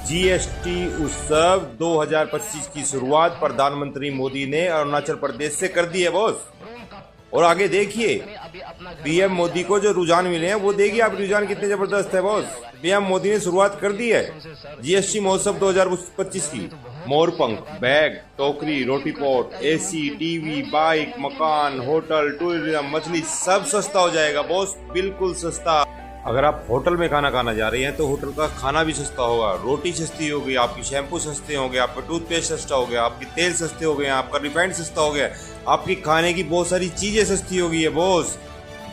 GST उत्सव 2025 की शुरुआत प्रधानमंत्री मोदी ने अरुणाचल प्रदेश से कर दी है बॉस। और आगे देखिए पीएम मोदी को जो रुझान मिले हैं वो देखिए आप, रुझान कितने जबरदस्त है बॉस। पीएम मोदी ने शुरुआत कर दी है जीएसटी महोत्सव 2025 की। मोरपंख, बैग, टोकरी, रोटी पॉट, एसी, टीवी, बाइक, मकान, होटल, टूरिज्म, मछली सब सस्ता हो जाएगा बॉस, बिल्कुल सस्ता। अगर आप होटल में खाना खाना जा रहे हैं तो होटल का खाना भी सस्ता होगा, रोटी सस्ती होगी, आपकी शैम्पू सस्ते होंगे, आपका टूथपेस्ट सस्ता हो गया, आपके तेल सस्ते हो गए, आपका रिफाइंड सस्ता हो गया, आपकी खाने की बहुत सारी चीजें सस्ती हो गई है बॉस।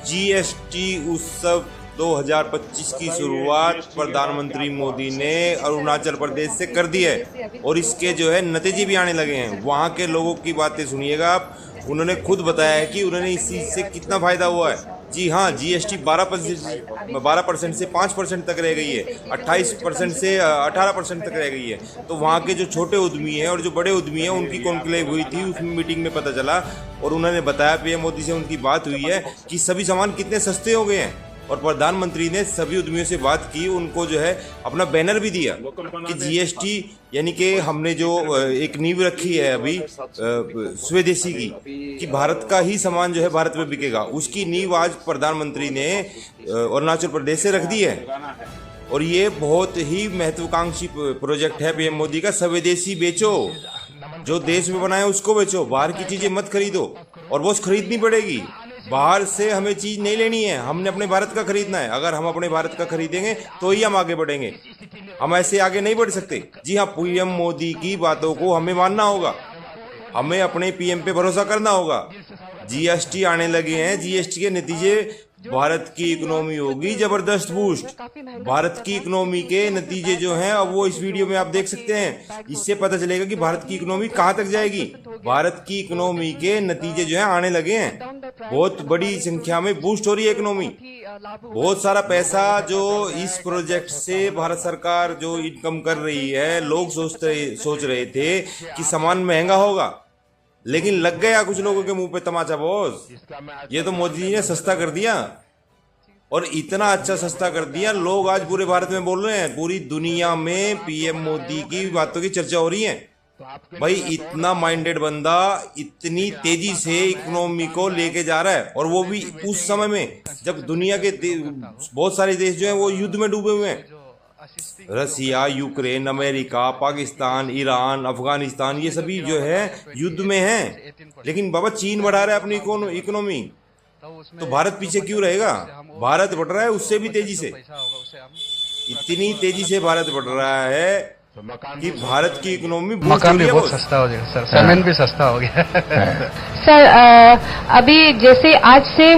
जीएसटी उत्सव 2025 की शुरुआत प्रधानमंत्री मोदी ने अरुणाचल प्रदेश से कर दी है और इसके जो है नतीजे भी आने लगे हैं। वहाँ के लोगों की बातें सुनिएगा आप, उन्होंने खुद बताया है कि उन्होंने इस चीज से कितना फायदा हुआ है। जी हाँ, जीएसटी 12% से 5% तक रह गई है, 28% से 18% तक रह गई है। तो वहाँ के जो छोटे उद्यमी हैं और जो बड़े उद्यमी हैं उनकी कॉन्क्लेव हुई थी, उसमें मीटिंग में पता चला और उन्होंने बताया, पीएम मोदी से उनकी बात हुई है कि सभी सामान कितने सस्ते हो गए हैं। और प्रधानमंत्री ने सभी उद्यमियों से बात की, उनको जो है अपना बैनर भी दिया कि जीएसटी यानी कि हमने जो एक नींव रखी है अभी स्वदेशी की, कि भारत का ही सामान जो है भारत में बिकेगा, उसकी नींव आज प्रधानमंत्री ने अरुणाचल प्रदेश से रख दी है। और ये बहुत ही महत्वाकांक्षी प्रोजेक्ट है पीएम मोदी का। स्वदेशी बेचो, जो देश में बना है उसको बेचो, बाहर की चीजें मत खरीदो। और वो खरीदनी पड़ेगी, बाहर से हमें चीज नहीं लेनी है, हमने अपने भारत का खरीदना है। अगर हम अपने भारत का खरीदेंगे तो ही हम आगे बढ़ेंगे, हम ऐसे आगे नहीं बढ़ सकते। जी हाँ, पीएम मोदी की बातों को हमें मानना होगा, हमें अपने पीएम पे भरोसा करना होगा। जीएसटी आने लगे हैं, जीएसटी के नतीजे भारत की इकोनॉमी होगी जबरदस्त बूस्ट। भारत की इकोनॉमी के नतीजे जो हैं अब वो इस वीडियो में आप देख सकते हैं, इससे पता चलेगा कि भारत की इकोनॉमी कहां तक जाएगी। भारत की इकोनॉमी के नतीजे जो हैं आने लगे हैं, बहुत बड़ी संख्या में बूस्ट हो रही है इकोनॉमी। बहुत सारा पैसा जो इस प्रोजेक्ट से भारत सरकार जो इनकम कर रही है, लोग सोच रहे थे कि सामान महंगा होगा, लेकिन लग गया कुछ लोगों के मुंह पे तमाचा बॉस। ये तो मोदी जी ने सस्ता कर दिया, और इतना अच्छा सस्ता कर दिया, लोग आज पूरे भारत में बोल रहे हैं, पूरी दुनिया में पीएम मोदी की बातों की चर्चा हो रही है। भाई इतना माइंडेड बंदा इतनी तेजी से इकोनॉमी को लेके जा रहा है, और वो भी उस समय में जब दुनिया के बहुत सारे देश जो है वो युद्ध में डूबे हुए हैं। Russia, Ukraine, America, Pakistan, Iran, Afghanistan, ये सभी जो है युद्ध में हैं। लेकिन बाबा चीन बढ़ा रहा है अपनी इकोनॉमी, तो भारत पीछे क्यों रहेगा? भारत बढ़ रहा है उससे भी तेजी से, इतनी तेजी से भारत बढ़ रहा है कि भारत की इकोनॉमी मकान भी बहुत सस्ता हो गया सर, सामान भी सस्ता हो गया सर। अभी जैसे आज से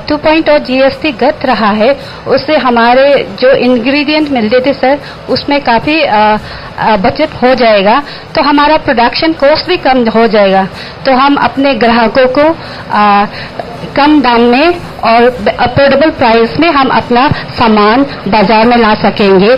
2.0 जीएसटी घट रहा है, उससे हमारे जो इंग्रेडिएंट मिलते थे सर उसमें काफी बचत हो जाएगा, तो हमारा प्रोडक्शन कॉस्ट भी कम हो जाएगा। तो हम अपने ग्राहकों को कम दाम में और अफोर्डेबल प्राइस में हम अपना सामान बाजार में ला सकेंगे,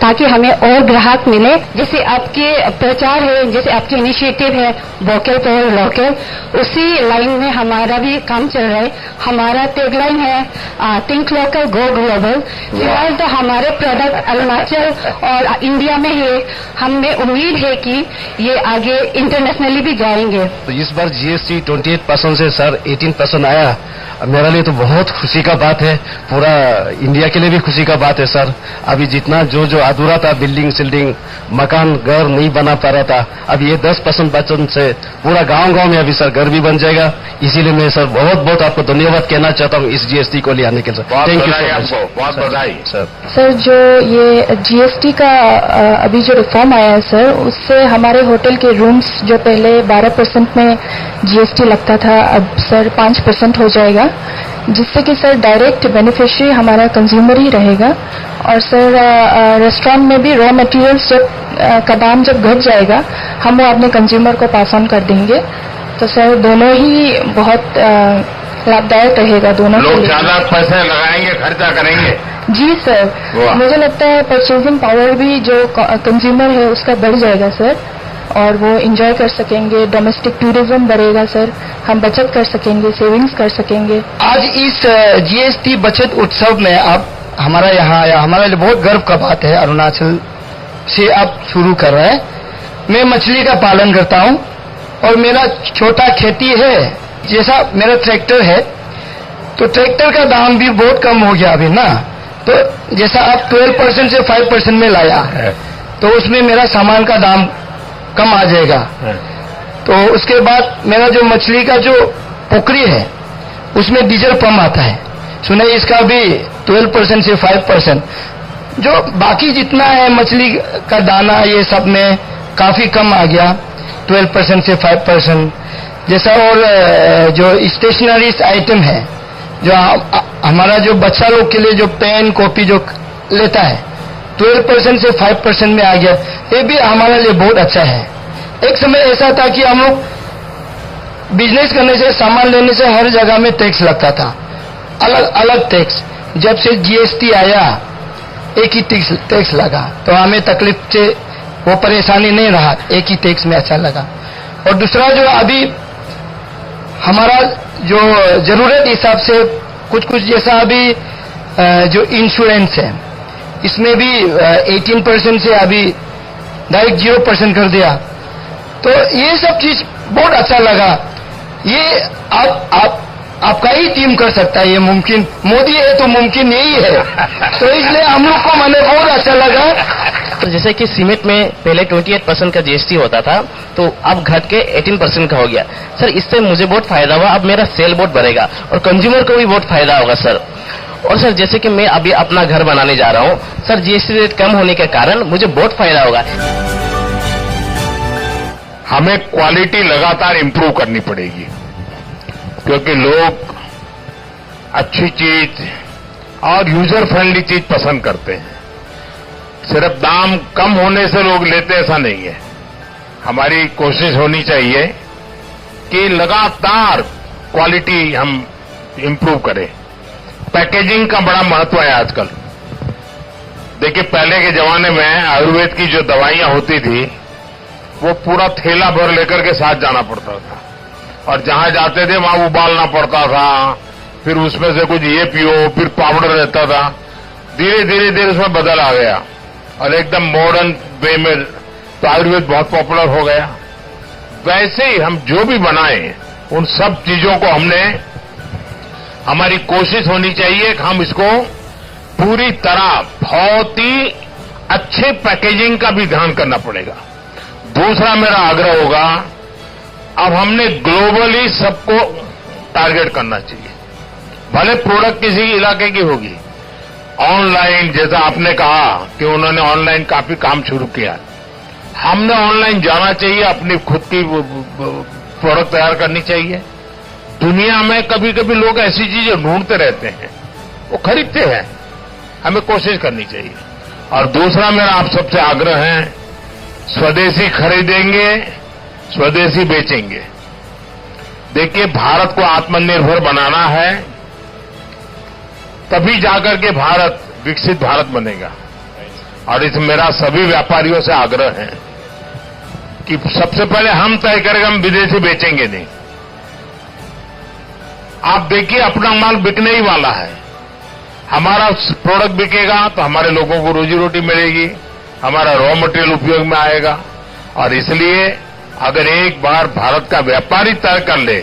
ताकि हमें और ग्राहक मिले। जैसे आपके प्रचार है, जैसे आपके इनिशिएटिव है वोकल फॉर लोकल, उसी लाइन में हमारा भी काम चल रहा है। हमारा टैगलाइन है थिंक लोकल गो ग्लोबल। फिलहाल तो हमारे प्रोडक्ट अरुणाचल और इंडिया में है, हमें उम्मीद है कि ये आगे इंटरनेशनली भी जाएंगे। तो इस बार जीएसटी 28% से सर 18% आया, मेरे लिए तो बहुत खुशी का बात है, पूरा इंडिया के लिए भी खुशी का बात है सर। अभी जितना जो अधूरा था, बिल्डिंग सिल्डिंग मकान घर नहीं बना पा रहा था, अब ये 10% बचत से पूरा गांव में अभी सर घर भी बन जाएगा। इसीलिए मैं सर बहुत आपको धन्यवाद कहना चाहता हूँ इस जीएसटी को ले आने के लिए। थैंक यू सो मच, बहुत बधाई सर। सर जो ये जीएसटी का अभी जो रिफॉर्म आया है सर, उससे हमारे होटल के रूम्स जो पहले 12% में जीएसटी लगता था, अब सर 5% हो जाएगा, जिससे कि सर डायरेक्ट बेनिफिशियरी हमारा कंज्यूमर ही रहेगा। और सर रेस्टोरेंट में भी रॉ मटेरियल्स का दाम जब घट जाएगा, हम वो अपने कंज्यूमर को पास ऑन कर देंगे। तो सर दोनों ही बहुत लाभदायक रहेगा दोनों। लोग ज्यादा पैसे लगाएंगे, खर्चा करेंगे। जी सर, मुझे लगता है परचेजिंग पावर भी जो कंज्यूमर है उसका बढ़ जाएगा सर, और वो एंजॉय कर सकेंगे। डोमेस्टिक टूरिज्म बढ़ेगा सर, हम बचत कर सकेंगे, सेविंग्स कर सकेंगे। आज इस जीएसटी बचत उत्सव में आप हमारा यहाँ आया, हमारे लिए बहुत गर्व का बात है। अरुणाचल से अब शुरू कर रहा है। मैं मछली का पालन करता हूँ और मेरा छोटा खेती है। जैसा मेरा ट्रैक्टर है तो ट्रैक्टर का दाम भी बहुत कम हो गया अभी ना, तो जैसा अब 12% से 5% में लाया तो उसमें मेरा सामान का दाम कम आ जाएगा। तो उसके बाद मेरा जो मछली का जो पोखरी है उसमें डीजल पंप आता है, सुना इसका भी 12% से 5%। जो बाकी जितना है मछली का दाना ये सब में काफी कम आ गया, 12% से 5%। जैसा और जो स्टेशनरी आइटम है, जो हमारा जो बच्चा लोग के लिए जो पेन कॉपी जो लेता है 12% से 5% में आ गया, ये भी हमारे लिए बहुत अच्छा है। एक समय ऐसा था कि हम लोग बिजनेस करने से, सामान लेने से हर जगह में टैक्स लगता था, अलग अलग टैक्स। जब से जीएसटी आया एक ही टैक्स लगा तो हमें तकलीफ से वो परेशानी नहीं रहा, एक ही टैक्स में अच्छा लगा। और दूसरा जो अभी हमारा जो जरूरत हिसाब से कुछ कुछ जैसा अभी जो इंश्योरेंस है इसमें भी 18% से अभी डायरेक्ट 0% कर दिया, तो ये सब चीज बहुत अच्छा लगा। ये आपका ही टीम कर सकता है, ये मुमकिन मोदी है तो मुमकिन यही है, तो इसलिए हम लोग को मैंने बहुत अच्छा लगा। तो जैसे कि सीमेंट में पहले 28% का जीएसटी होता था तो अब घट के 18% का हो गया सर, इससे मुझे बहुत फायदा हुआ। अब मेरा सेल बहुत बढ़ेगा और कंज्यूमर को भी बहुत फायदा होगा सर। और सर जैसे कि मैं अभी अपना घर बनाने जा रहा हूँ सर, जीएसटी रेट कम होने के कारण मुझे बहुत फायदा होगा। हमें क्वालिटी लगातार इंप्रूव करनी पड़ेगी, क्योंकि लोग अच्छी चीज और यूजर फ्रेंडली चीज पसंद करते हैं। सिर्फ दाम कम होने से लोग लेते ऐसा नहीं है। हमारी कोशिश होनी चाहिए कि लगातार क्वालिटी हम इंप्रूव करें। पैकेजिंग का बड़ा महत्व है आजकल। देखिए पहले के जमाने में आयुर्वेद की जो दवाइयां होती थी वो पूरा थैला भर लेकर के साथ जाना पड़ता था, और जहां जाते थे वहां उबालना पड़ता था, फिर उसमें से कुछ ये पियो, फिर पाउडर रहता था। धीरे धीरे उसमें बदल आ गया और एकदम मॉडर्न वे में तो आयुर्वेद बहुत पॉपुलर हो गया। वैसे ही हम जो भी बनाएं उन सब चीजों को हमारी कोशिश होनी चाहिए कि हम इसको पूरी तरह बहुत ही अच्छे पैकेजिंग का भी ध्यान करना पड़ेगा। दूसरा मेरा आग्रह होगा, अब हमने ग्लोबली सबको टारगेट करना चाहिए। भले प्रोडक्ट किसी इलाके की होगी, ऑनलाइन जैसा आपने कहा कि उन्होंने ऑनलाइन काफी काम शुरू किया, हमने ऑनलाइन जाना चाहिए, अपनी खुद की प्रोडक्ट तैयार करनी चाहिए। दुनिया में कभी कभी लोग ऐसी चीजें ढूंढते रहते हैं, वो खरीदते हैं, हमें कोशिश करनी चाहिए। और दूसरा मेरा आप सबसे आग्रह है, स्वदेशी खरीदेंगे, स्वदेशी बेचेंगे। देखिए भारत को आत्मनिर्भर बनाना है, तभी जाकर के भारत विकसित भारत बनेगा। और इस मेरा सभी व्यापारियों से आग्रह है कि सबसे पहले हम तय करेंगे, हम विदेशी बेचेंगे नहीं। आप देखिए अपना माल बिकने ही वाला है, हमारा प्रोडक्ट बिकेगा तो हमारे लोगों को रोजी रोटी मिलेगी, हमारा रॉ मटेरियल उपयोग में आएगा। और इसलिए अगर एक बार भारत का व्यापारी तय कर ले,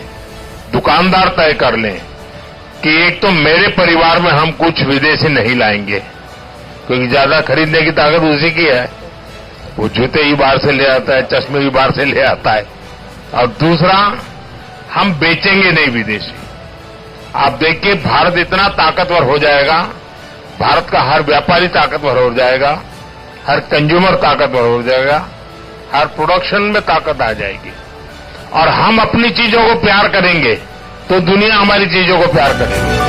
दुकानदार तय कर ले कि एक तो मेरे परिवार में हम कुछ विदेशी नहीं लाएंगे, क्योंकि ज्यादा खरीदने की ताकत उसी की है, वो जूते ही बाहर से ले आता है, चश्मे भी बाहर से ले आता है। और दूसरा, हम बेचेंगे नहीं विदेशी। आप देखिए भारत इतना ताकतवर हो जाएगा, भारत का हर व्यापारी ताकतवर हो जाएगा, हर कंज्यूमर ताकतवर हो जाएगा, हर प्रोडक्शन में ताकत आ जाएगी। और हम अपनी चीजों को प्यार करेंगे तो दुनिया हमारी चीजों को प्यार करेगी।